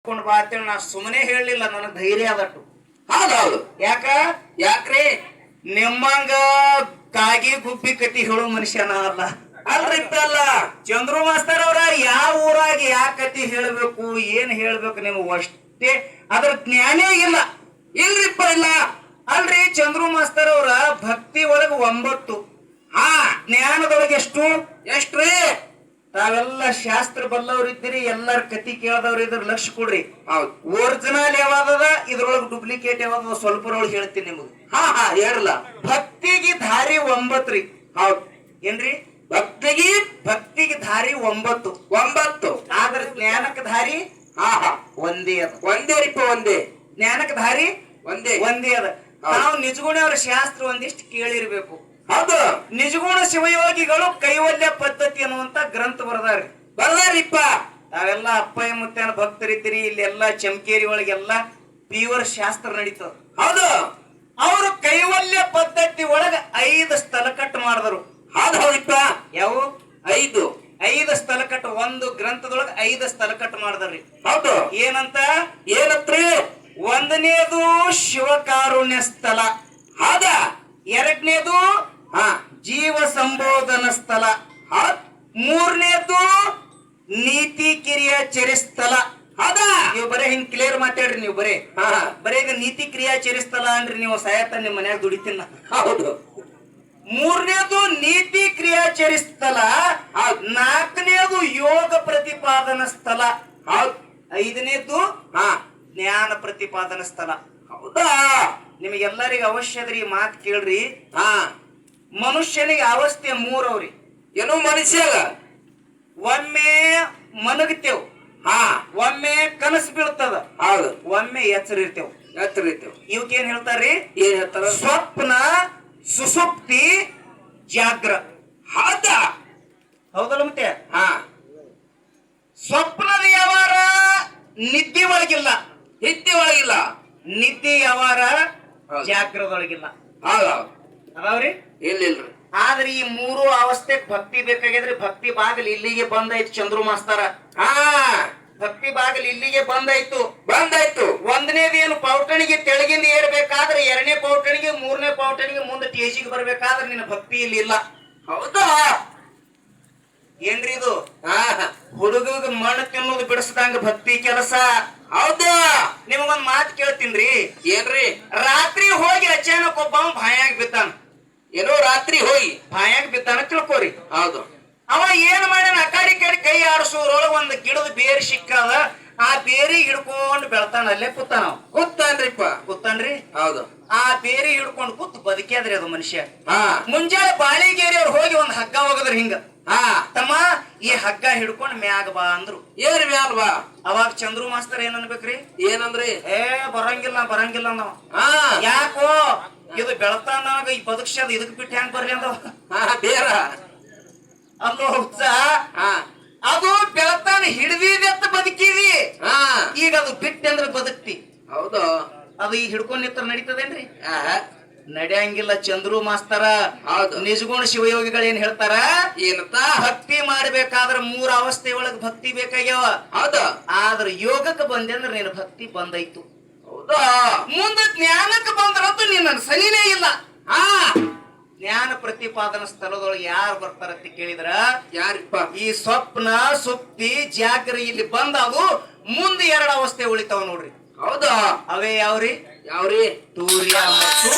ಕೊಂಡು ಬಾ ಅಂತೇಳಿ ನಾ ಸುಮ್ಮನೆ ಹೇಳಲಿಲ್ಲ, ನನಗೆ ಧೈರ್ಯ ಆದಟ್ಟು. ಹೌದೌದು. ಯಾಕ್ರಿ ನಿಮ್ಮಂಗ ಕಾಗಿ ಗುಬ್ಬಿ ಕತಿ ಹೇಳೋ ಮನುಷ್ಯನ ಅಲ್ಲ. ಅಲ್ರಿಪ್ಪ ಅಲ್ಲ, ಚಂದ್ರು ಮಾಸ್ತರ್ ಅವ್ರ ಯಾವ ಊರಾಗ ಯಾವ ಕತಿ ಹೇಳ್ಬೇಕು ಏನ್ ಹೇಳ್ಬೇಕು ನಿಮ್ಗೆ ಅಷ್ಟೇ ಅದ್ರ ಜ್ಞಾನೇ ಇಲ್ಲ. ಇಲ್ರಿಪ್ಪ ಇಲ್ಲ. ಅಲ್ರಿ ಚಂದ್ರು ಮಾಸ್ತರ್ ಅವ್ರ ಭಕ್ತಿ ಒಳಗ 9, ಜ್ಞಾನದೊಳಗೆ ಎಷ್ಟ್ರಿ? ತಾವೆಲ್ಲ ಶಾಸ್ತ್ರ ಬಲ್ಲವ್ರು ಇದ್ದೀರಿ, ಎಲ್ಲಾರ ಕತಿ ಕೇಳದವ್ರು ಇದ್ರ ಲಕ್ಷ ಕೊಡ್ರಿ. ಹೌದು. ಒರಿಜಿನಲ್ ಯಾವ್ದದ ಇದ್ರೊಳಗೆ ಡೂಪ್ಲಿಕೇಟ್ ಯಾವ್ದದ ಸ್ವಲ್ಪರೊಳಗೆ ಹೇಳ್ತೀನಿ ನಿಮ್ಗೆ. ಹೇಳಲ್ಲ. ಭಕ್ತಿಗೆ ದಾರಿ 9 ರೀ. ಹೌದು. ಏನ್ರಿ? ಭಕ್ತಿಗೆ ದಾರಿ 9. ಆದ್ರ ಜ್ಞಾನಕ್ಕೆ ದಾರಿ ಒಂದೇ ಅದ. ಒಂದೇ ರೀಪ, ಒಂದೇ. ಜ್ಞಾನಕ್ಕೆ ದಾರಿ ಒಂದೇ ಅದ. ನಾವು ನಿಜಗುಣ ಅವ್ರ ಶಾಸ್ತ್ರ ಒಂದಿಷ್ಟು ಕೇಳಿರ್ಬೇಕು. ಹೌದು. ನಿಜಗುಣ ಶಿವಯೋಗಿಗಳು ಕೈವಲ್ಯ ಪದ್ಧತಿ ಅನ್ನುವಂತ ಗ್ರಂಥ ಬರ್ದಾರಿಪ್ಪ. ನಾವೆಲ್ಲ ಅಪ್ಪಯ್ಯ ಮುತ್ತನ ಭಕ್ತರಿದ್ದೀರಿ. ಇಲ್ಲಿ ಎಲ್ಲಾ ಚಮಕೇರಿ ಒಳಗೆಲ್ಲ ಪ್ಯೂರ್ ಶಾಸ್ತ್ರ ನಡೀತದ. ಹೌದು. ಅವರು ಕೈವಲ್ಯ ಪದ್ಧತಿ ಒಳಗ 5 ಸ್ಥಳಕಟ್ಟು ಮಾಡಿದರು. ಹೌದಿಪ್ಪ. ಯಾವ 5 ಸ್ಥಳಕಟ್ಟು? ಒಂದು ಗ್ರಂಥದೊಳಗ 5 ಸ್ಥಳಕಟ್ಟು ಮಾಡಿದ್ರಿ. ಹೌದು. ಏನತ್ರಿ? 1ನೇದು ಶಿವಕಾರುಣ್ಯ ಸ್ಥಳ. ಹೌದಾ? 2ನೇದು ಜೀವ ಸಂಬೋಧನ ಸ್ಥಳ. 3ನೇದು ನೀತಿ ಕ್ರಿಯಾಚರಿ ಸ್ಥಳ. ಹೌದಾ? ನೀವು ಬರೇ ಹಿಂಗ್ ಕ್ಲಿಯರ್ ಮಾತಾಡ್ರಿ. ನೀವು ಬರೇ ಈಗ ನೀತಿ ಕ್ರಿಯಾಚರಿ ಸ್ಥಳ ಅಂದ್ರಿ ನೀವು ಸಾಯತ್ತ ನಿಮ್ಮ ಮನ್ಯಾಗ ದುಡಿತೀನ. ಹೌದು. 3ನೇದು ನೀತಿ ಕ್ರಿಯಾಚರಿ ಸ್ಥಳ. 4ನೇದು ಯೋಗ ಪ್ರತಿಪಾದನ ಸ್ಥಳ. 5ನೇದು ಜ್ಞಾನ ಪ್ರತಿಪಾದನ ಸ್ಥಳ. ಹೌದಾ? ನಿಮಗೆಲ್ಲರಿಗೂ ಅವಶ್ಯದ್ರಿ ಮಾತು ಕೇಳ್ರಿ. ಮನುಷ್ಯನಿಗೆ ಅವಸ್ಥೆ 3 ಅವ್ರಿ. ಏನೋ ಮನುಷ್ಯಾಗ ಒಮ್ಮೆ ಮನಗತೇವ್, ಒಮ್ಮೆ ಕನಸು ಬೀಳ್ತದ, ಹೌದು, ಒಮ್ಮೆ ಎಚ್ಚರ ಇರ್ತೇವ್. ಇವಕ್ಕೇನ್ ಹೇಳ್ತಾರ್ರಿ? ಏನ್ ಹೇಳ್ತಾರ? ಸ್ವಪ್ನ, ಸುಸುಪ್ತಿ, ಜಾಗ್ರ. ಹೌದಲ್ಲ? ಮತ್ತೆ ಸ್ವಪ್ನದ ಯಾವಾರ ನಿದ್ದೆ ಒಳಗಿಲ್ಲ, ನಿದ್ದೆ ಯಾವಾರ ಜಾಗ್ರದೊಳಗಿಲ್ಲ. ಅದಾವ್ರಿ? ಇಲ್ಲಿಲ್ರಿ. ಆದ್ರೆ ಈ 3 ಅವಸ್ಥೆಗೆ ಭಕ್ತಿ ಬೇಕಾಗಿದ್ರೆ ಭಕ್ತಿ ಬಾಗಿಲು ಇಲ್ಲಿಗೆ ಬಂದಾಯ್ತು. ಚಂದ್ರು ಮಾಸ್ತರ, ಭಕ್ತಿ ಬಾಗಿಲು ಇಲ್ಲಿಗೆ ಬಂದಾಯ್ತು. 1ನೇದೇನು ಪೌಟಣಿಗೆ ತೆಳಗಿಂದ ಏರ್ಬೇಕಾದ್ರೆ 2ನೇ ಪೌಟಣಿಗೆ 3ನೇ ಪೌಟಣಿಗೆ ಮುಂದೆ ಟೇಜಿಗೆ ಬರ್ಬೇಕಾದ್ರೆ ನಿನ್ನ ಭಕ್ತಿ ಇಲ್ಲಿ ಇಲ್ಲ. ಹೌದಾ? ಏನ್ರಿ ಇದು? ಹುಡುಗ ಮಣ್ಣು ತಿನ್ನೋದು ಬಿಡಿಸದಂಗ ಭಕ್ತಿ ಕೆಲಸ. ಹೌದಾ? ನಿಮಗೊಂದ್ ಮಾತು ಕೇಳ್ತೀನ್ರಿ. ಏನ್ರಿ? ರಾತ್ರಿ ಹೋಗಿ ಅಚಾನಕ್ ಒಬ್ಬ ಬಾಯಾಗ ಬಿದ್ದಾನ. ಏನೋ ರಾತ್ರಿ ಹೋಗಿ ಬಾಯಾಗ ಬಿದ್ದಾನ ತಿಳ್ಕೋರಿ. ಹೌದು. ಅವ ಏನ್ ಮಾಡ್ಯಾನ? ಅಕಾಡಿ ಕೈ ಆಡಿಸೋದ್ರೊಳಗ ಒಂದು ಗಿಡದ ಬೇರೆ ಸಿಕ್ಕದ. ಆ ಬೇರಿ ಹಿಡ್ಕೊಂಡು ಬೆಳ್ತಾನ. ಅಲ್ಲೇ ಕೂತಾನ್ರಿ. ಹೌದು. ಆ ಬೇರಿ ಹಿಡ್ಕೊಂಡು ಕೂತ್ ಬದುಕ್ಯಾದ್ರಿ ಅದು ಮನುಷ್ಯ. ಮುಂಜಾನೆ ಬಾಳಿಗೇರಿ ಅವ್ರು ಹೋಗಿ ಒಂದ್ ಹಗ್ಗ ಹೋಗದ್ರಿ. ಹಿಂಗ ತಮ್ಮ ಈ ಹಗ್ಗ ಹಿಡ್ಕೊಂಡ್ ಮ್ಯಾಗ ಬಾ ಅಂದ್ರು. ಏನ್ ಮ್ಯಾಲ ಬಾ? ಅವಾಗ ಚಂದ್ರು ಮಾಸ್ತರ್ ಏನ್ ಅನ್ಬೇಕ್ರಿ? ಏನಂದ್ರಿ? ಬರಂಗಿಲ್ಲ ನಾವ್. ಯಾಕೋ ಇದು ಬೆಳತಾನ ಈ ಬದುಕ್ಸದ ಇದಕ್ ಬಿಟ್ಟು ಹೆಂಗ್ ಬರ್ಲಿ ಅಂದವ. ಬೇರ ಅಲ್ಲೋ ಅದು ಬೆಳತಾನ ಹಿಡ್ದಿದೆತ್ತ ಬದುಕಿದಿ. ಈಗ ಅದು ಬಿಟ್ಟೆ ಅಂದ್ರೆ ಬದುಕ್ತಿ. ಹೌದು. ಅದು ಈಗ ಹಿಡ್ಕೊಂಡ್ ನಿತ್ರ ನಡೀತದೇನ್ರಿ? ನಡೆಯಂಗಿಲ್ಲ. ಚಂದ್ರು ಮಾಸ್ತರ ನಿಜಗುಣ ಶಿವಯೋಗಿಗಳು ಏನ್ ಹೇಳ್ತಾರ? ಏನಂತ? ಭಕ್ತಿ ಮಾಡ್ಬೇಕಾದ್ರ 3 ಅವಸ್ಥೆ ಒಳಗ್ ಭಕ್ತಿ ಬೇಕಾಗ್ಯಾವ. ಹೌದಾ? ಆದ್ರ ಯೋಗಕ್ಕೆ ಬಂದೆ ಅಂದ್ರೆ ನಿನ್ನ ಭಕ್ತಿ ಬಂದೈತು. ಹೌದಾ? ಮುಂದೆ ಜ್ಞಾನಕ್ಕೆ ಬಂದ್ರಂತೂ ನಿನ್ನ ಸರಿನೇ ಇಲ್ಲ. ಜ್ಞಾನ ಪ್ರತಿಪಾದನ ಸ್ಥಳದೊಳಗೆ ಯಾರು ಬರ್ತಾರಂತ ಕೇಳಿದ್ರ ಯಾರಿಪ್ಪ? ಈ ಸ್ವಪ್ನ, ಸುಪ್ತಿ, ಜಾಗ್ರ ಇಲ್ಲಿ ಬಂದವು. ಮುಂದೆ 2 ಅವಸ್ಥೆ ಉಳಿತಾವ ನೋಡ್ರಿ. ಹೌದಾ? ಅವೇ ಯಾವ್ರಿ? ಯಾವ್ರಿ? ತೂರ್ಯ ಮತ್ತು